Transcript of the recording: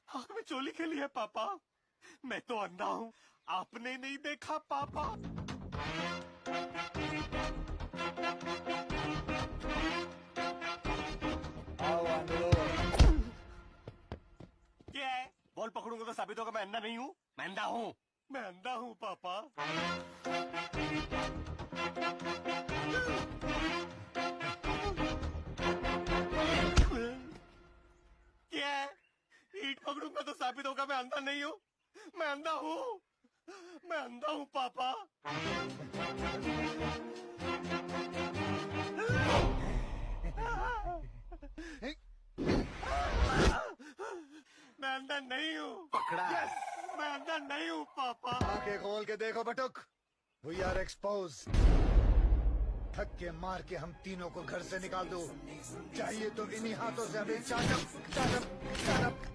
आंख में चोली खेली है पापा। मैं तो अंधा हूँ, आपने नहीं देखा पापा। आओ आंधळो। क्या है? बॉल पकड़ूंगा तो साबित होगा मैं अंधा नहीं हूँ। मैं अंधा हूँ, मैं अंधा हूँ पापा। क्या है? ईट पकड़ूंगा तो साबित होगा मैं अंधा नहीं हूँ। मैं अंधा हूँ, मैं अंधा हूँ पापा। मैं अंधा नहीं हूँ। पकड़ा। मैं अंधा नहीं हूँ पापा। आंखें खोल के देखो बटुक। We are expose. थक के मार के हम तीनों को घर से निकाल दो। चाहिए तो इन्हीं हाथों से अभी चाटक चाटक चाटक